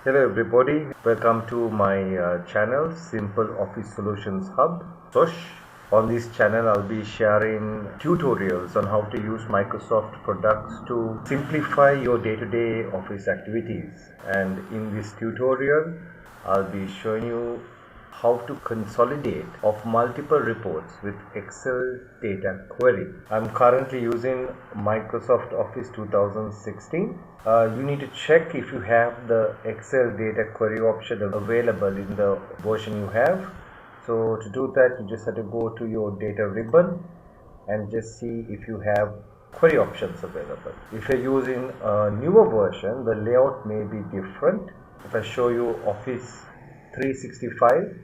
Hello everybody, welcome to my channel Simple Office Solutions Hub, S.O.S.H. On this channel I'll be sharing tutorials on how to use Microsoft products to simplify your day-to-day office activities, and in this tutorial I'll be showing you how to consolidate of multiple reports with Excel data query. I'm currently using Microsoft Office 2016. You need to check if you have the Excel data query option available in the version you have. So to do that, you just have to go to your data ribbon and just see if you have query options available. If you're using a newer version, the layout may be different. If I show you Office 365,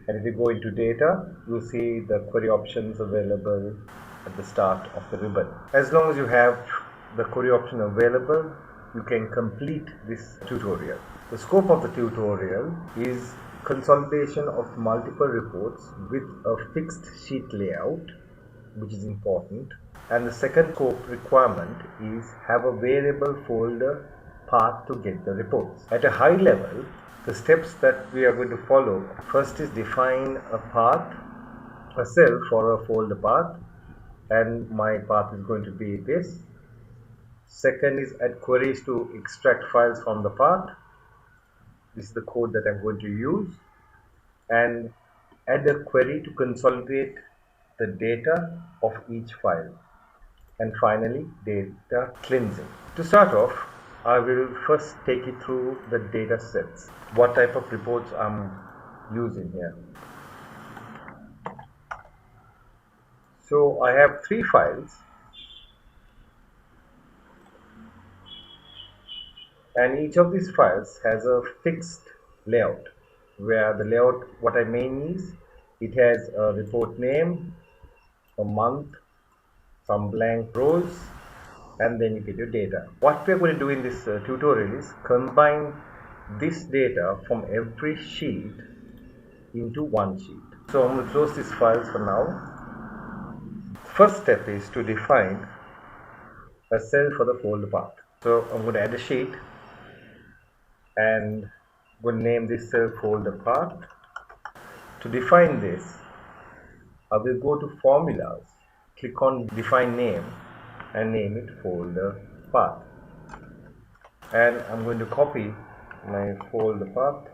and if you go into data, you'll see the query options available at the start of the ribbon. As long as you have the query option available, you can complete this tutorial. The scope of the tutorial is consolidation of multiple reports with a fixed sheet layout, which is important. And the second scope requirement is have a variable folder path to get the reports. At a high level, the steps that we are going to follow: first is define a path, a cell for a folder path, and my path is going to be this. Second is add queries to extract files from the path. This is the code that I'm going to use. And add a query to consolidate the data of each file. And finally, data cleansing. To start off, I will first take you through the data sets, what type of reports I'm using here. So I have 3 files, and each of these files has a fixed layout, where the layout, what I mean is, it has a report name, a month, some blank rows, and then you get your data. What we're going to do in this tutorial is combine this data from every sheet into one sheet. So I'm going to close these files for now. First step is to define a cell for the folder path. So I'm going to add a sheet and I'm going to name this cell folder path. To define this, I will go to formulas, click on define name, and name it folder path. And I'm going to copy my folder path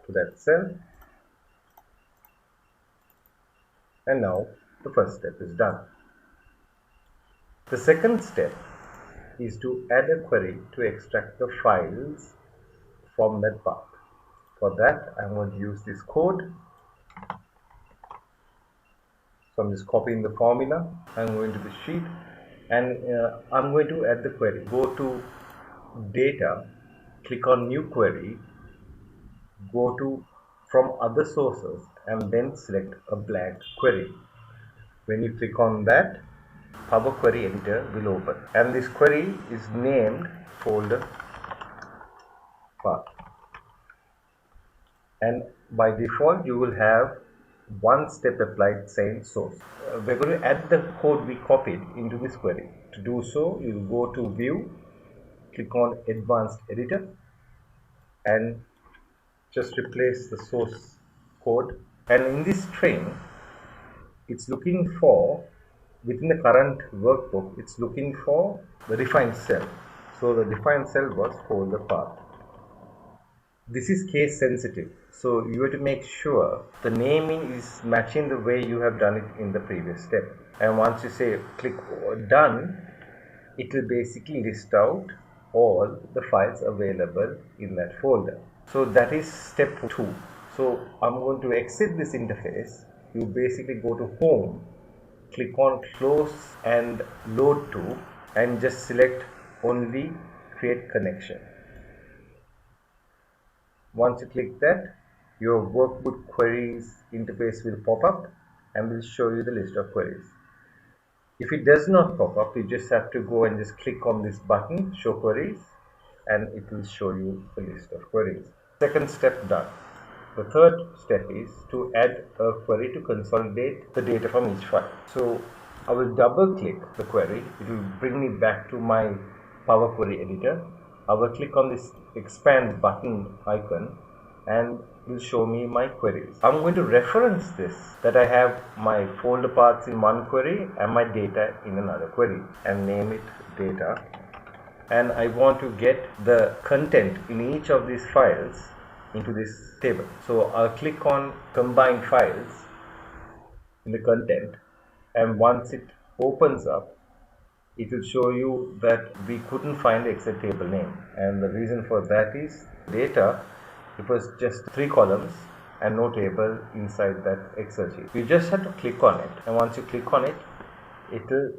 to that cell. And now the first step is done. The second step is to add a query to extract the files from that path. For that, I'm going to use this code. So I'm just copying the formula. I'm going to the sheet, and I'm going to add the query. Go to data, click on new query, go to from other sources, and then select a blank query. When you click on that, Power Query Editor will open, and this query is named folder path. And by default, you will have one step applied saying source. We're going to add the code we copied into this query. To do so, you will go to View, click on Advanced Editor, and just replace the source code. And in this string, it's looking for, within the current workbook, it's looking for the defined cell. So the defined cell was folder path. This is case sensitive, so you have to make sure the naming is matching the way you have done it in the previous step. And once you say click done, it will basically list out all the files available in that folder. So that is step 2. So I'm going to exit this interface. You basically go to home, click on close and load to, and just select only create connection. Once you click that, your workbook queries interface will pop up and will show you the list of queries. If it does not pop up, you just have to go and just click on this button, show queries, and it will show you the list of queries. Second step done. The third step is to add a query to consolidate the data from each file. So I will double click the query. It will bring me back to my Power Query Editor. I will click on this expand button icon and it will show me my queries. I'm going to reference this, that I have my folder paths in one query and my data in another query, and name it data. And I want to get the content in each of these files into this table. So I'll click on combine files in the content, and once it opens up, it will show you that we couldn't find the Excel table name, and the reason for that is data, it was just 3 columns and no table inside that Excel sheet. You just have to click on it, and once you click on it, it will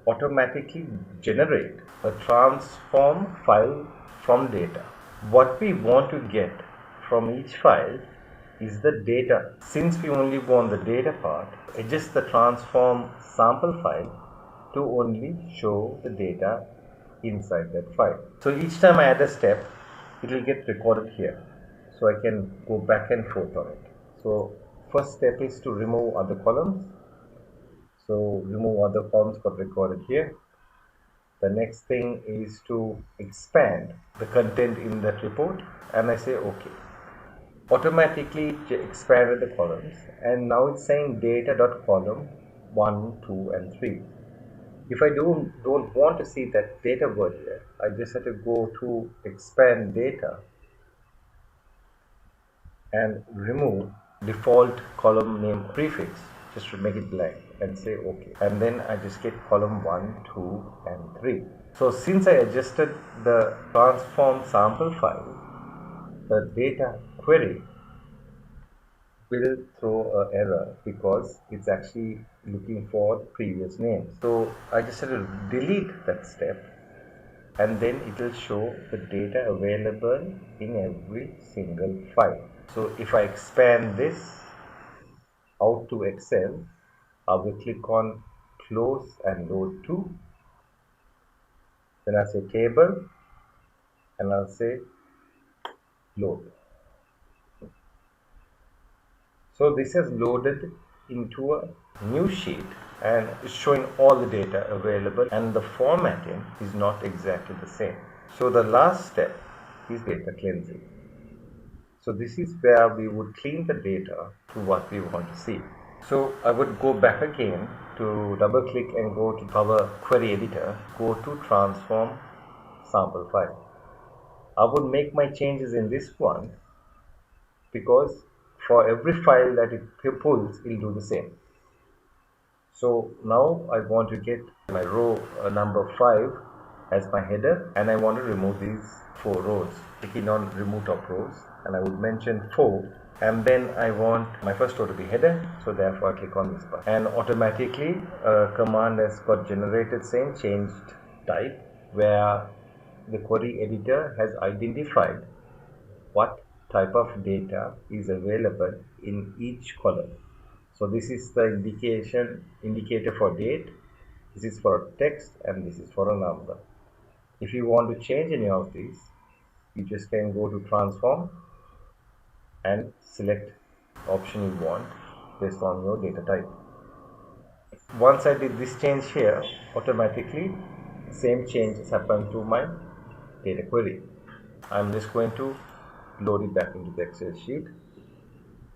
automatically generate a transform file from data. What we want to get from each file is the data. Since we only want the data part, adjust the transform sample file to only show the data inside that file. So each time I add a step, it will get recorded here, so I can go back and forth on it. So first step is to remove other columns. So remove other columns got recorded here. The next thing is to expand the content in that report, and I say OK. Automatically expanded the columns, and now it's saying data.column 1, 2 and 3. If I don't want to see that data word here, I just have to go to expand data and remove default column name prefix, just to make it blank, and say OK. And then I just get column 1, 2 and 3. So since I adjusted the transform sample file, the data query will throw an error because it's actually looking for previous names. So I just have to delete that step, and then it will show the data available in every single file. So if I expand this out to Excel, I will click on close and load to, then I'll say table and I'll say load. So this has loaded into a new sheet and is showing all the data available, and the formatting is not exactly the same. So the last step is data cleansing. So this is where we would clean the data to what we want to see. So I would go back again to double click and go to Power Query Editor, go to transform sample file. I would make my changes in this one because for every file that it pulls, it will do the same. So now I want to get my row number 5 as my header, and I want to remove these 4 rows. Clicking on remove top rows, and I would mention 4, and then I want my first row to be header, so therefore I click on this button, and automatically a command has got generated saying changed type, where the query editor has identified what type of data is available in each column. So this is the indicator for date, this is for text, and this is for a number. If you want to change any of these, you just can go to transform and select option you want based on your data type. Once I did this change here, automatically same changes happen to my data query. I'm just going to load it back into the Excel sheet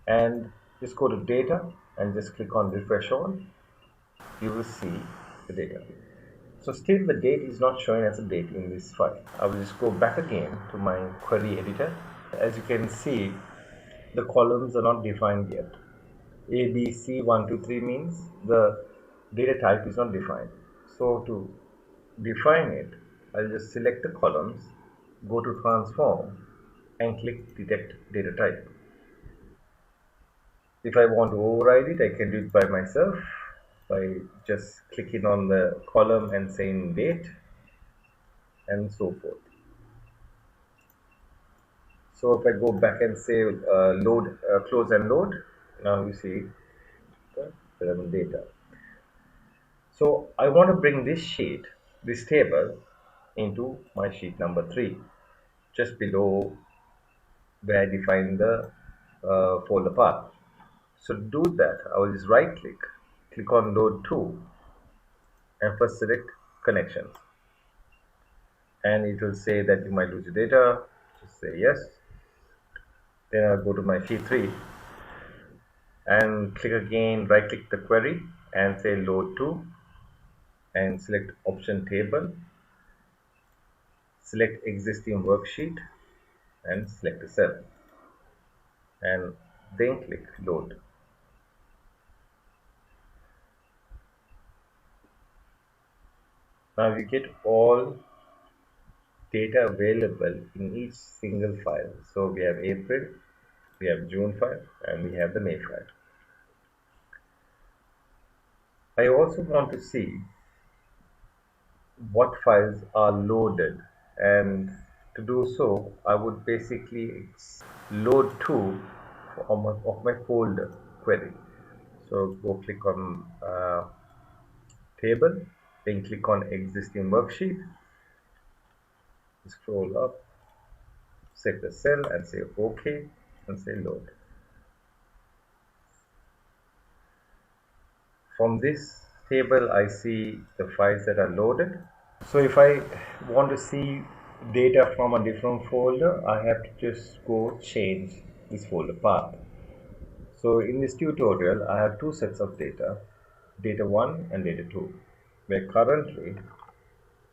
and just go to data and just click on refresh all. You will see the data. So still the date is not showing as a date in this file. I will just go back again to my query editor. As you can see, the columns are not defined yet. A, B, C, 1, 2, 3 means the data type is not defined. So to define it, I'll just select the columns, go to transform and click detect data type. If I want to override it, I can do it by myself by just clicking on the column and saying date and so forth. So if I go back and say load, close and load, now you see the relevant data. So I want to bring this sheet, this table, into my sheet number 3, just below where I define the folder path. So to do that, I will just right click on load to, and first select connections. and it will say that you might lose your data. Just say yes. Then I'll go to my sheet 3 and click again, right click the query and say load to, and select option table, select existing worksheet and select a cell, and then click load. Now you get all data available in each single file. So we have April, we have June file, and we have the May file. I also want to see what files are loaded, and to do so I would basically load to of my folder query. So go click on table, then click on existing worksheet, scroll up, select the cell and say OK and say load. From this table I see the files that are loaded. So if I want to see data from a different folder, I have to just go change this folder path. So in this tutorial I have two sets of data, data 1 and data 2. We're currently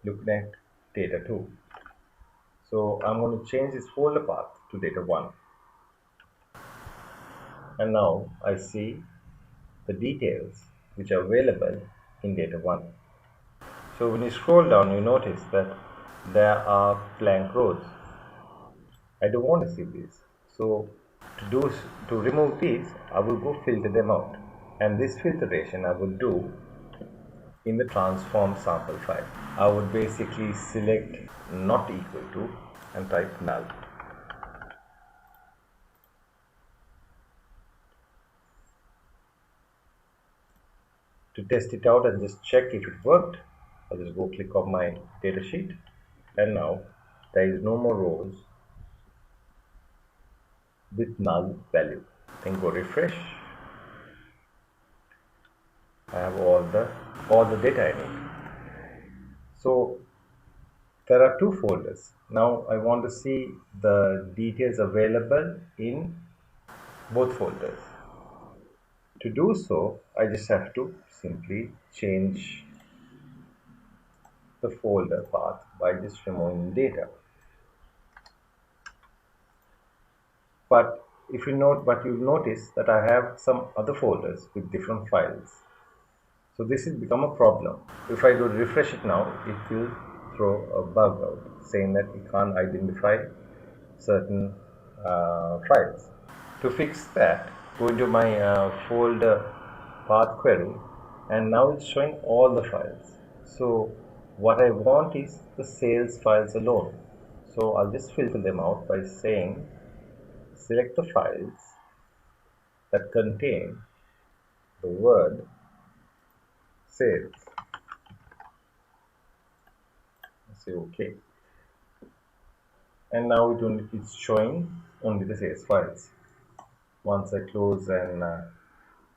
looking at data 2. So I'm going to change this folder path to data 1. And now I see the details which are available in data 1. So when you scroll down, you notice that there are blank rows. I don't want to see these. So to remove these, I will go filter them out. And this filtration I would do in the transform sample file. I would basically select not equal to and type null. To test it out and just check if it worked, I'll just go click on my data sheet, and now there is no more rows with null value. Then go refresh. I have all the data I need. So there are two folders. Now I want to see the details available in both folders. To do so, I just have to simply change the folder path by just removing data. But you'll notice that I have some other folders with different files. So this has become a problem. If I do refresh it now, it will throw a bug out saying that it can't identify certain files. To fix that, go into my folder path query, and now it's showing all the files. So what I want is the sales files alone. So I'll just filter them out by saying select the files that contain the word sales. Say OK. And now it's showing only the sales files. Once I close and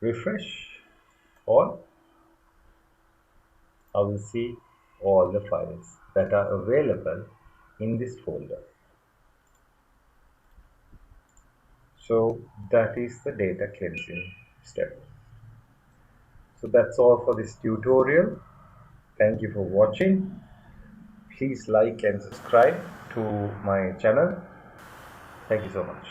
refresh all, I will see all the files that are available in this folder. So that is the data cleansing step. So that's all for this tutorial. Thank you for watching. Please like and subscribe to my channel. Thank you so much.